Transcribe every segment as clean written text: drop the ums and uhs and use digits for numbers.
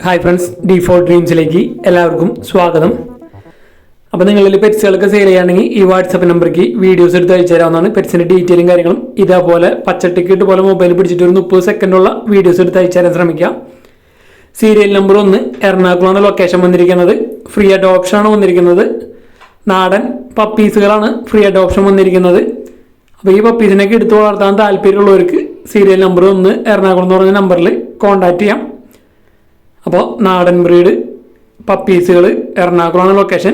Hi friends, D4 ഡ്രീംസിലേക്ക് എല്ലാവർക്കും സ്വാഗതം. അപ്പോൾ നിങ്ങളിൽ പെറ്റ്സുകളൊക്കെ സെയിൽ ചെയ്യുകയാണെങ്കിൽ ഈ വാട്സപ്പ് നമ്പർക്ക് വീഡിയോസ് എടുത്ത് അയച്ചു തരാവുന്നതാണ്. പെറ്റ്സിൻ്റെ ഡീറ്റെയിലും കാര്യങ്ങളും ഇതേപോലെ പച്ചട്ടിക്കിട്ട് പോലെ മൊബൈൽ പിടിച്ചിട്ട് ഒരു 30 സെക്കൻഡുള്ള വീഡിയോസ് എടുത്ത് അയച്ചു തരാൻ ശ്രമിക്കാം. സീരിയൽ നമ്പർ 1 എറണാകുളമാണ് ലൊക്കേഷൻ വന്നിരിക്കുന്നത്. ഫ്രീ അഡോപ്ഷനാണ് വന്നിരിക്കുന്നത്. നാടൻ പപ്പീസുകളാണ് ഫ്രീ അഡോപ്ഷൻ വന്നിരിക്കുന്നത്. അപ്പോൾ ഈ പപ്പീസിനൊക്കെ എടുത്ത് വളർത്താൻ താല്പര്യമുള്ളവർക്ക് സീരിയൽ നമ്പർ 1 എറണാകുളം എന്ന് പറഞ്ഞ നമ്പറിൽ കോൺടാക്റ്റ് ചെയ്യാം. അപ്പോൾ നാടൻ ബ്രീഡ് പപ്പീസുകൾ എറണാകുളമാണ് ലൊക്കേഷൻ.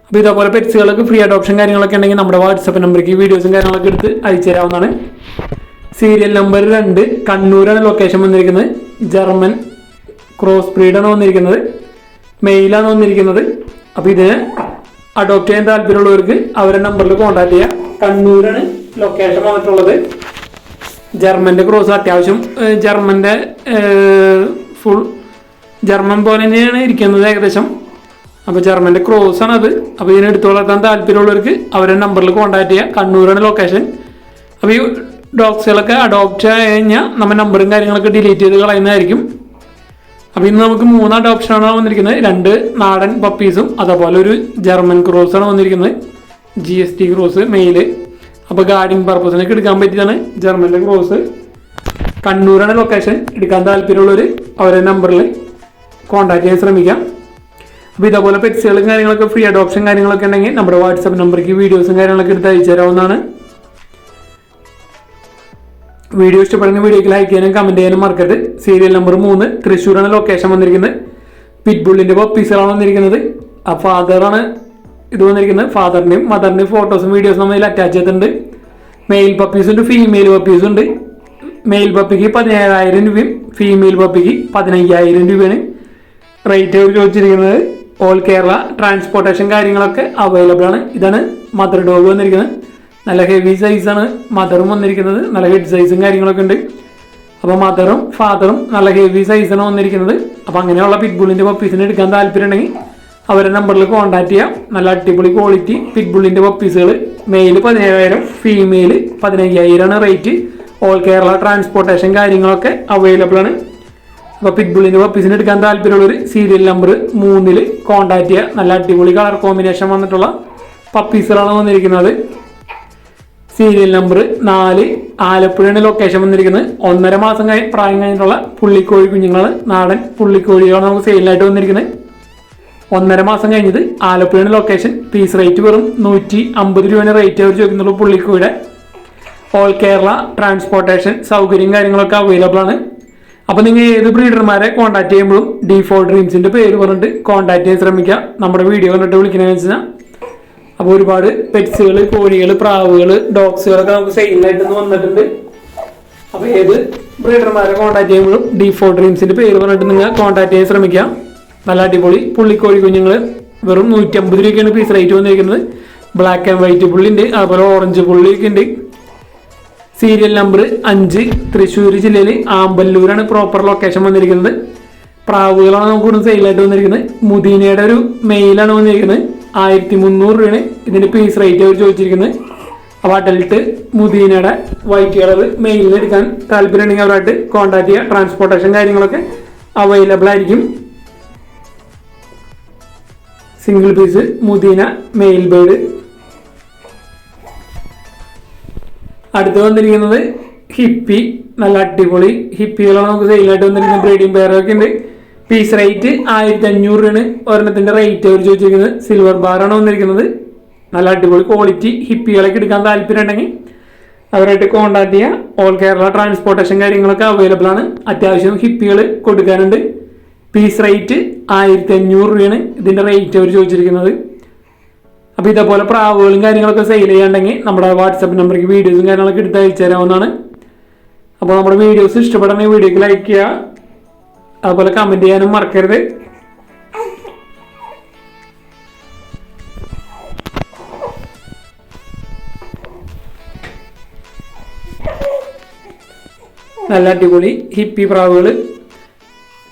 അപ്പോൾ ഇതേപോലെ പെറ്റ്സുകൾക്ക് ഫ്രീ അഡോപ്ഷൻ കാര്യങ്ങളൊക്കെ ഉണ്ടെങ്കിൽ നമ്മുടെ വാട്സപ്പ് നമ്പർക്ക് വീഡിയോസും കാര്യങ്ങളൊക്കെ എടുത്ത് അയച്ചു തരാവുന്നതാണ്. സീരിയൽ നമ്പർ 2 കണ്ണൂരാണ് ലൊക്കേഷൻ വന്നിരിക്കുന്നത്. ജർമ്മൻ ക്രോസ് ബ്രീഡാണ് വന്നിരിക്കുന്നത്. മെയിലാണ് വന്നിരിക്കുന്നത്. അപ്പോൾ ഇതിന് അഡോപ്റ്റ് ചെയ്യാൻ താല്പര്യമുള്ളവർക്ക് അവരുടെ നമ്പറിൽ കോൺടാക്ട് ചെയ്യാം. കണ്ണൂരാണ് ലൊക്കേഷൻ വന്നിട്ടുള്ളത്. ജർമ്മൻ്റെ ക്രോസ് അത്യാവശ്യം ജർമ്മൻ്റെ ഫുൾ ജർമ്മൻ പോലെ തന്നെയാണ് ഇരിക്കുന്നത് ഏകദേശം. അപ്പോൾ ജർമ്മൻ്റെ ക്രോസാണ് അത്. അപ്പോൾ ഇതിനെ എടുത്തു വളർത്താൻ താല്പര്യമുള്ളവർക്ക് അവരുടെ നമ്പറിൽ കോൺടാക്ട് ചെയ്യുക. കണ്ണൂരാണ് ലൊക്കേഷൻ. അപ്പോൾ ഈ ഡോഗ്സുകളൊക്കെ അഡോപ്റ്റ് കഴിഞ്ഞാൽ നമ്മൾ നമ്പറും കാര്യങ്ങളൊക്കെ ഡിലീറ്റ് ചെയ്ത് കളയുന്നതായിരിക്കും. അപ്പോൾ ഇന്ന് നമുക്ക് 3 അഡോപ്ഷനാണ് വന്നിരിക്കുന്നത്. 2 നാടൻ പപ്പീസും അതേപോലെ ഒരു ജർമ്മൻ ക്രോസാണ് വന്നിരിക്കുന്നത്. GST cross mail. അപ്പോൾ ഗാർഡിങ് പർപ്പസിനൊക്കെ എടുക്കാൻ പറ്റിയതാണ് ജർമ്മൻ്റെ ക്രോസ്. കണ്ണൂരാണ് ലൊക്കേഷൻ. എടുക്കാൻ താല്പര്യമുള്ളവർ അവരുടെ നമ്പറിൽ കോൺടാക്ട് ചെയ്യാൻ ശ്രമിക്കാം. അപ്പോൾ ഇതേപോലെ പെറ്റ്സുകളും കാര്യങ്ങളൊക്കെ ഫ്രീ അഡോപ്ഷൻ കാര്യങ്ങളൊക്കെ ഉണ്ടെങ്കിൽ നമ്മുടെ വാട്സപ്പ് നമ്പർക്ക് വീഡിയോസും കാര്യങ്ങളൊക്കെ എടുത്ത് അയച്ചു തരാവുന്നതാണ്. വീഡിയോ ഇഷ്ടപ്പെടുന്ന വീഡിയോക്ക് ലൈക്ക് ചെയ്യാനും കമൻറ്റ് ചെയ്യാനും മറക്കരുത്. സീരിയൽ നമ്പർ 3 തൃശ്ശൂരാണ് ലൊക്കേഷൻ വന്നിരിക്കുന്നത്. പിറ്റ്ബുള്ളിൻ്റെ പപ്പീസുകളാണ് വന്നിരിക്കുന്നത്. ആ ഫാദറാണ് ഇത് വന്നിരിക്കുന്നത്. ഫാദറിൻ്റെയും മദറിൻ്റെയും ഫോട്ടോസും വീഡിയോസും നമ്മൾ അറ്റാച്ച് ചെയ്തിട്ടുണ്ട്. മെയിൽ പപ്പീസുണ്ട്, ഫീമെയിൽ പപ്പീസുണ്ട്. മെയിൽ പപ്പിക്ക് 17,000 രൂപയും ഫീമെയിൽ പപ്പിക്ക് 15,000 രൂപയാണ് റേറ്റ് അവർ ചോദിച്ചിരിക്കുന്നത്. ഓൾ കേരള ട്രാൻസ്പോർട്ടേഷൻ കാര്യങ്ങളൊക്കെ അവൈലബിൾ ആണ്. ഇതാണ് മദർ ഡോഗ് വന്നിരിക്കുന്നത്. നല്ല ഹെവി സൈസാണ് മദറും വന്നിരിക്കുന്നത്. നല്ല ഹെഡ് സൈസും കാര്യങ്ങളൊക്കെ ഉണ്ട്. അപ്പോൾ മദറും ഫാദറും നല്ല ഹെവി സൈസാണ് വന്നിരിക്കുന്നത്. അപ്പോൾ അങ്ങനെയുള്ള പിറ്റ്ബുള്ളിൻ്റെ പപ്പീസിനെ എടുക്കാൻ താല്പര്യം ഉണ്ടെങ്കിൽ അവരുടെ നമ്പറിൽ കോൺടാക്ട് ചെയ്യാം. നല്ല അടിപൊളി ക്വാളിറ്റി പിറ്റ്ബുള്ളിൻ്റെ പപ്പീസുകൾ. മെയിൽ 17,000, ഫീമെയിൽ 15,000 ആണ് റേറ്റ്. ഓൾ കേരള ട്രാൻസ്പോർട്ടേഷൻ കാര്യങ്ങളൊക്കെ അവൈലബിൾ ആണ്. അപ്പോൾ പിറ്റ്ബുള്ളിൻ്റെ പപ്പീസിന് എടുക്കാൻ താല്പര്യമുള്ളൊരു സീരിയൽ നമ്പർ 3 കോൺടാക്ട് ചെയ്യുക. നല്ല അടിപൊളി കളർ കോമ്പിനേഷൻ വന്നിട്ടുള്ള പപ്പീസുകളാണ് വന്നിരിക്കുന്നത്. സീരിയൽ നമ്പർ 4 ആലപ്പുഴയാണ് ലൊക്കേഷൻ വന്നിരിക്കുന്നത്. 1.5 മാസം പ്രായം കഴിഞ്ഞിട്ടുള്ള പുള്ളിക്കോഴി കുഞ്ഞുങ്ങളാണ്. നാടൻ പുള്ളിക്കോഴികളാണ് നമുക്ക് സെയിലായിട്ട് വന്നിരിക്കുന്നത്. 1.5 മാസം കഴിഞ്ഞത്. ആലപ്പുഴയാണ് ലൊക്കേഷൻ. പീസ് റേറ്റ് വെറും 150 രൂപയാണ് റേറ്റ് അവർ ചോദിക്കുന്നുള്ളൂ പുള്ളിക്കോഴിയുടെ. ഓൾ കേരള ട്രാൻസ്പോർട്ടേഷൻ സൗകര്യം കാര്യങ്ങളൊക്കെ അവൈലബിൾ ആണ്. അപ്പോൾ നിങ്ങൾ ഏത് ബ്രീഡർമാരെ കോൺടാക്ട് ചെയ്യുമ്പോഴും D4 ഡ്രീംസിൻ്റെ പേര് പറഞ്ഞിട്ട് കോൺടാക്ട് ചെയ്യാൻ ശ്രമിക്കുക. നമ്മുടെ വീഡിയോ കണ്ടിട്ട് വിളിക്കണമെന്ന് വെച്ചാൽ അപ്പോൾ ഒരുപാട് പെറ്റ്സുകൾ, കോഴികൾ, പ്രാവുകൾ, ഡോഗ്സുകളൊക്കെ നമുക്ക് സെയിലായിട്ട് വന്നിട്ടുണ്ട്. അപ്പോൾ ഏത് ബ്രീഡർമാരെ കോൺടാക്ട് ചെയ്യുമ്പോഴും D4 ഡ്രീംസിൻ്റെ പേര് പറഞ്ഞിട്ട് നിങ്ങൾ കോൺടാക്ട് ചെയ്യാൻ ശ്രമിക്കുക. നല്ല അടിപൊളി പുള്ളിക്കോഴി കുഞ്ഞുങ്ങൾ വെറും 150 രൂപയ്ക്കാണ് പീസ് റേറ്റ് വന്നിരിക്കുന്നത്. ബ്ലാക്ക് ആൻഡ് വൈറ്റ് പുള്ളിയുണ്ട്, അതുപോലെ ഓറഞ്ച് പുള്ളിയൊക്കെ ഉണ്ട്. സീരിയൽ നമ്പർ 5 തൃശ്ശൂർ ജില്ലയിൽ ആമ്പല്ലൂരാണ് പ്രോപ്പർ ലൊക്കേഷൻ വന്നിരിക്കുന്നത്. പ്രാവുകളാണ് നമുക്ക് ഇവിടെ സെയിലായിട്ട് വന്നിരിക്കുന്നത്. മുദീനയുടെ ഒരു മെയിലാണ് വന്നിരിക്കുന്നത്. 1,300 രൂപയാണ് ഇതിൻ്റെ പീസ് റേറ്റ് അവർ ചോദിച്ചിരിക്കുന്നത്. അപ്പോൾ അഡൽട്ട് മുദീനയുടെ വൈറ്റ് കളർ മെയിലിൽ എടുക്കാൻ താല്പര്യം ഉണ്ടെങ്കിൽ അവരായിട്ട് കോൺടാക്ട് ചെയ്യുക. ട്രാൻസ്പോർട്ടേഷൻ കാര്യങ്ങളൊക്കെ അവൈലബിൾ ആയിരിക്കും. സിംഗിൾ പീസ് മുദീന മെയിൽ ബേർഡ്. അടുത്ത് വന്നിരിക്കുന്നത് ഹിപ്പി. നല്ല അടിപൊളി ഹിപ്പികളാണ് നമുക്ക് സെയിലായിട്ട് വന്നിരിക്കുന്നത്. ബ്രീഡിംഗ് പെയറൊക്കെ ഉണ്ട്. പീസ് റേറ്റ് 1,500 രൂപയാണ് ഒരെണ്ണത്തിൻ്റെ റേറ്റ് അവർ ചോദിച്ചിരിക്കുന്നത്. സിൽവർ ബാറാണ് വന്നിരിക്കുന്നത്. നല്ല അടിപൊളി ക്വാളിറ്റി ഹിപ്പികളൊക്കെ എടുക്കാൻ താല്പര്യം ഉണ്ടെങ്കിൽ അവരായിട്ട് കോൺടാക്ട് ചെയ്യുക. ഓൾ കേരള ട്രാൻസ്പോർട്ടേഷൻ കാര്യങ്ങളൊക്കെ അവൈലബിൾ ആണ്. അത്യാവശ്യം ഹിപ്പികൾ കൊടുക്കാനുണ്ട്. പീസ് റേറ്റ് 1,500 രൂപയാണ് ഇതിൻ്റെ റേറ്റ് അവർ ചോദിച്ചിരിക്കുന്നത്. അപ്പോൾ ഇതേപോലെ പ്രാവുകളും കാര്യങ്ങളൊക്കെ സെയിൽ ചെയ്യാണ്ടെങ്കിൽ നമ്മുടെ വാട്സപ്പ് നമ്പർക്ക് വീഡിയോസും കാര്യങ്ങളൊക്കെ എടുത്ത് അയച്ചു തരാവുന്നതാണ്. അപ്പോൾ നമ്മുടെ വീഡിയോസ് ഇഷ്ടപ്പെടണമെങ്കിൽ വീഡിയോക്ക് ലൈക്ക് ചെയ്യുക. അതുപോലെ കമൻറ്റ് ചെയ്യാനും മറക്കരുത്. നല്ല അടിപൊളി ഹിപ്പി പ്രാവുകൾ.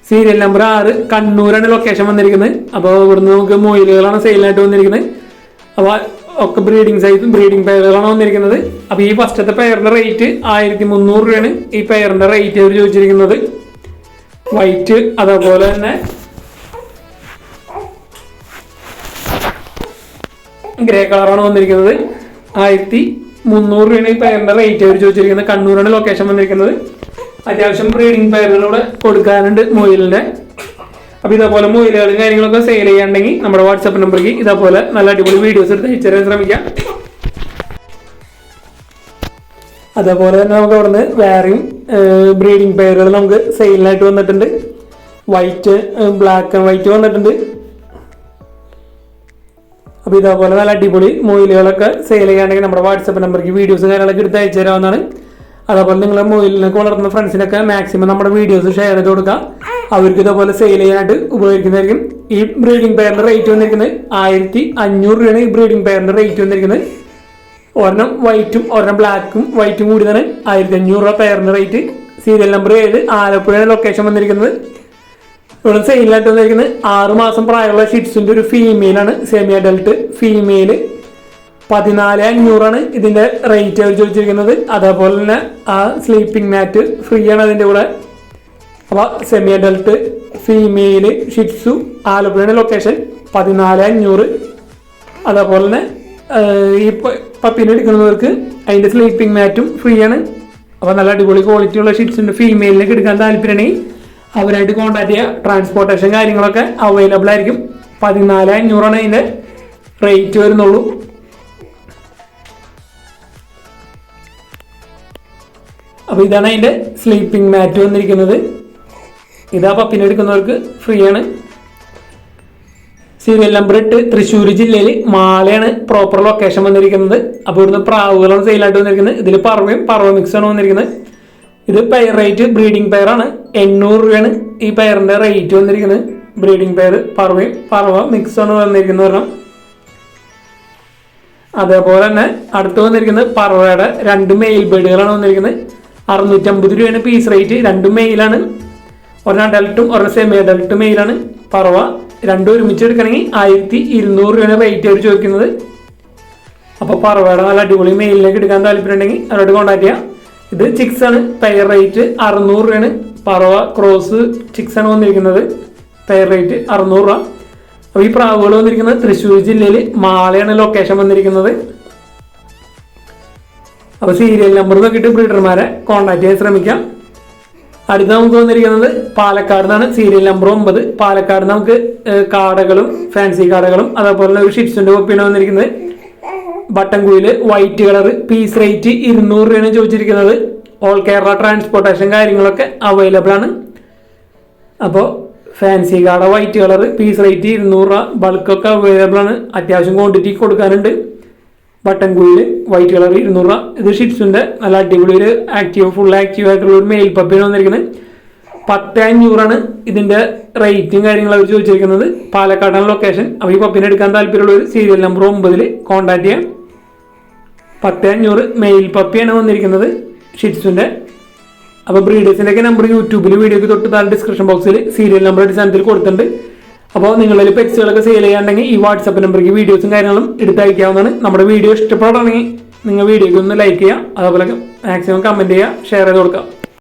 സീരിയൽ നമ്പർ 6 കണ്ണൂരാണ് ലൊക്കേഷൻ വന്നിരിക്കുന്നത്. അപ്പോൾ ഇവിടുന്ന് നമുക്ക് മൊയിലുകളാണ് സെയിലായിട്ട് വന്നിരിക്കുന്നത്. അപ്പോൾ ഒക്കെ ബ്രീഡിംഗ് പെയറുകളാണ് വന്നിരിക്കുന്നത്. അപ്പോൾ ഈ ഫസ്റ്റത്തെ പെയറിൻ്റെ റേറ്റ് 1,300 രൂപയാണ് ഈ പെയറിൻ്റെ റേറ്റ് അവർ ചോദിച്ചിരിക്കുന്നത്. വൈറ്റ് അതേപോലെ തന്നെ ഗ്രേ കളറാണ് വന്നിരിക്കുന്നത്. 1300 രൂപയാണ് ഈ പെയറിന്റെ റേറ്റ് അവർ ചോദിച്ചിരിക്കുന്നത്. കണ്ണൂരാണ് ലൊക്കേഷൻ വന്നിരിക്കുന്നത്. അത്യാവശ്യം ബ്രീഡിംഗ് പെയറുകളൂടെ കൊടുക്കാനുണ്ട് മൊയിലിന്റെ. അപ്പൊ ഇതേപോലെ മൊയിലുകളും കാര്യങ്ങളൊക്കെ സെയിൽ ചെയ്യാണ്ടെങ്കിൽ നമ്മുടെ വാട്സാപ്പ് നമ്പറിലേക്ക് ഇതേപോലെ നല്ല അടിപൊളി വീഡിയോസ് എടുത്ത് അയച്ചു തരാൻ ശ്രമിക്കാം. അതേപോലെ തന്നെ നമുക്ക് അവിടുന്ന് വേറെയും ബ്രീഡിംഗ് പെയറുകൾ നമുക്ക് സെയിലിനായിട്ട് വന്നിട്ടുണ്ട്. വൈറ്റ്, ബ്ലാക്ക് ആൻഡ് വൈറ്റ് വന്നിട്ടുണ്ട്. അപ്പോൾ ഇതേപോലെ നല്ല അടിപൊളി മൊയിലുകളൊക്കെ സെയിൽ ചെയ്യാണ്ടെങ്കിൽ നമ്മുടെ വാട്സാപ്പ് നമ്പറിലേക്ക് വീഡിയോസും കാര്യങ്ങളൊക്കെ എടുത്ത് അയച്ചു തരാവുന്നതാണ്. അതേപോലെ നിങ്ങളെ മൊയിലിനൊക്കെ വളർത്തുന്ന ഫ്രണ്ട്സിനൊക്കെ മാക്സിമം നമ്മുടെ വീഡിയോസ് ഷെയർ ചെയ്ത് കൊടുക്കുക. അവർക്ക് ഇതേപോലെ സെയിൽ ചെയ്യാനായിട്ട് ഉപയോഗിക്കുന്നതായിരിക്കും. ഈ ബ്രീഡിംഗ് പെയറിന്റെ റേറ്റ് വന്നിരിക്കുന്നത് 1500 രൂപയാണ്. ഈ ബ്രീഡിംഗ് പെയറിന്റെ റേറ്റ് വന്നിരിക്കുന്നത്. ഒരെണ്ണം വൈറ്റും ഒരെണ്ണം ബ്ലാക്കും വൈറ്റും കൂടി തന്നെ 1500 രൂപ പെയറിന്റെ റേറ്റ്. സീരിയൽ നമ്പർ 7, ആലപ്പുഴയാണ് ലൊക്കേഷൻ വന്നിരിക്കുന്നത്. ഇവിടെ സെയിലായിട്ട് വന്നിരിക്കുന്നത് 6 മാസം പ്രായമുള്ള ഷിറ്റ്സിന്റെ ഒരു ഫീമെയിലാണ്. സെമി അഡൽട്ട് ഫീമെയിൽ 14,500 ഇതിന്റെ റേറ്റ് അവർ ചോദിച്ചിരിക്കുന്നത്. അതേപോലെ തന്നെ ആ സ്ലീപ്പിംഗ് മാറ്റ് ഫ്രീ ആണ് അതിന്റെ കൂടെ. അപ്പൊ സെമി അഡൽട്ട് ഫീമെയിൽ ഷിറ്റ്സു ആലപ്പുഴയുടെ ലൊക്കേഷൻ 14,500. അതേപോലെ തന്നെ ഈ പപ്പീനെ എടുക്കുന്നവർക്ക് അതിന്റെ സ്ലീപ്പിംഗ് മാറ്റും ഫ്രീ ആണ്. അപ്പൊ നല്ല അടിപൊളി ക്വാളിറ്റി ഉള്ള ഷിറ്റ്സിന്റെ ഫീമെയിലിലേക്ക് എടുക്കാൻ താല്പര്യമാണെങ്കിൽ അവരായിട്ട് കോൺടാക്ട് ചെയ്യുക. ട്രാൻസ്പോർട്ടേഷൻ കാര്യങ്ങളൊക്കെ അവൈലബിൾ ആയിരിക്കും. 14,500 അതിന്റെ റേറ്റ് വരുന്നുള്ളൂ. അപ്പോൾ ഇതാണ് അതിന്റെ സ്ലീപ്പിംഗ് മാറ്റ് വന്നിരിക്കുന്നത്. ഇതാ പപ്പിനെ എടുക്കുന്നവർക്ക് ഫ്രീ ആണ്. സീരിയൽ നമ്പർ 8, തൃശ്ശൂർ ജില്ലയിൽ മാളയാണ് പ്രോപ്പർ ലൊക്കേഷൻ വന്നിരിക്കുന്നത്. അപ്പോൾ ഇവിടുന്ന് പ്രാവുകളാണ് സെയിലായിട്ട് വന്നിരിക്കുന്നത്. ഇതിൽ പറവ മിക്സ് ആണ് വന്നിരിക്കുന്നത്. ഇത് പെയർ റേറ്റ് ബ്രീഡിംഗ് പെയറാണ്. 800 രൂപയാണ് ഈ പെയറിന്റെ റേറ്റ് വന്നിരിക്കുന്നത്. ബ്രീഡിംഗ് പെയർ പറവ മിക്സ് ആണ് വന്നിരിക്കുന്നത് ഒരെണ്ണം. അതേപോലെ തന്നെ അടുത്ത് വന്നിരിക്കുന്നത് പറവയുടെ 2 മെയിൽ ബേഡുകളാണ് വന്നിരിക്കുന്നത്. 650 രൂപയാണ് പീസ് റേറ്റ്. 2 മെയിലാണ്. ഒരെണ്ണം അഡൽട്ടും ഒരെണ്ണം സെമി അഡൽട്ട് മെയിലാണ്. പറവ രണ്ടും ഒരുമിച്ച് എടുക്കണമെങ്കിൽ 1200 രൂപയാണ് റേറ്റ് അവർ ചോദിക്കുന്നത്. അപ്പോൾ പറവയുടെ നല്ല അടിപൊളി മെയിലിലേക്ക് എടുക്കാൻ താല്പര്യം ഉണ്ടെങ്കിൽ അവരോട് കോൺടാക്ട് ചെയ്യാം. ഇത് ചിക്സ് ആണ്. പെയർ റേറ്റ് 600 രൂപയാണ്. പറവ ക്രോസ് ചിക്സ് ആണ് വന്നിരിക്കുന്നത്. പെയർ റേറ്റ് 600 രൂപ. അപ്പോൾ ഈ പ്രാവുകൾ വന്നിരിക്കുന്നത് തൃശ്ശൂർ ജില്ലയിൽ മാളയാണ് ലൊക്കേഷൻ വന്നിരിക്കുന്നത്. അപ്പോൾ സീരിയൽ നമ്പർ നോക്കിയിട്ട് ബ്രീഡർമാരെ കോൺടാക്ട് ചെയ്യാൻ ശ്രമിക്കാം. അടുത്ത നമുക്ക് വന്നിരിക്കുന്നത് പാലക്കാട് നിന്നാണ്. Serial number 9. പാലക്കാട് നമുക്ക് കാടകളും ഫാൻസി കാടകളും അതേപോലെ ഒരു ഷിറ്റ്സിന്റെ കോപ്പിയാണ് വന്നിരിക്കുന്നത്. ബട്ടൺ കുയില് വൈറ്റ് കളർ പീസ് റേറ്റ് 200 രൂപയാണ് ചോദിച്ചിരിക്കുന്നത്. ഓൾ കേരള ട്രാൻസ്പോർട്ടേഷൻ കാര്യങ്ങളൊക്കെ അവൈലബിൾ ആണ്. അപ്പോൾ ഫാൻസി കാട വൈറ്റ് കളർ പീസ് റേറ്റ് 200 രൂപ. ബൾക്കൊക്കെ അവൈലബിൾ ആണ്. അത്യാവശ്യം ക്വാണ്ടിറ്റി കൊടുക്കാനുണ്ട്. ബട്ടൺ കുയില് വൈറ്റ് കളർ 200 രൂപ. ഇത് ഷിറ്റ്സിന്റെ നല്ല അടിപൊളി ഒരു ഫുൾ ആക്റ്റീവ് ആയിട്ടുള്ള ഒരു മെയിൽ പപ്പിയാണ് വന്നിരിക്കുന്നത്. 10,500 ഇതിന്റെ റേറ്റും കാര്യങ്ങളും അവർ ചോദിച്ചിരിക്കുന്നത്. പാലക്കാടാണ് ലൊക്കേഷൻ. അപ്പോൾ ഈ പപ്പിനെ എടുക്കാൻ താല്പര്യമുള്ളവർ സീരിയൽ നമ്പർ 9 കോൺടാക്ട് ചെയ്യാം. 10,500 മെയിൽ പപ്പിയാണ് വന്നിരിക്കുന്നത് ഷിറ്റ്സിന്റെ. അപ്പോൾ ബ്രീഡേഴ്സിന്റെ ഒക്കെ നമ്പർ യൂട്യൂബിൽ വീഡിയോക്ക് തൊട്ട് താഴെ ഡിസ്ക്രിപ്ഷൻ ബോക്സിൽ സീരിയൽ നമ്പർ അടിസ്ഥാനത്തിൽ കൊടുത്തിട്ടുണ്ട്. അപ്പോൾ നിങ്ങളിൽ പെറ്റ്സുകളൊക്കെ സെയിൽ ചെയ്യാണ്ടെങ്കിൽ ഈ വാട്സാപ്പ് നമ്പറിലേക്ക് വീഡിയോസും കാര്യങ്ങളും എടുത്ത് അയക്കാവുന്നതാണ്. നമ്മുടെ വീഡിയോ ഇഷ്ടപ്പെടുകയാണെങ്കിൽ നിങ്ങൾ വീഡിയോക്ക് ഒന്ന് ലൈക്ക് ചെയ്യുക. അതുപോലെ മാക്സിമം കമൻറ്റ് ചെയ്യുക, ഷെയർ ചെയ്ത് കൊടുക്കുക.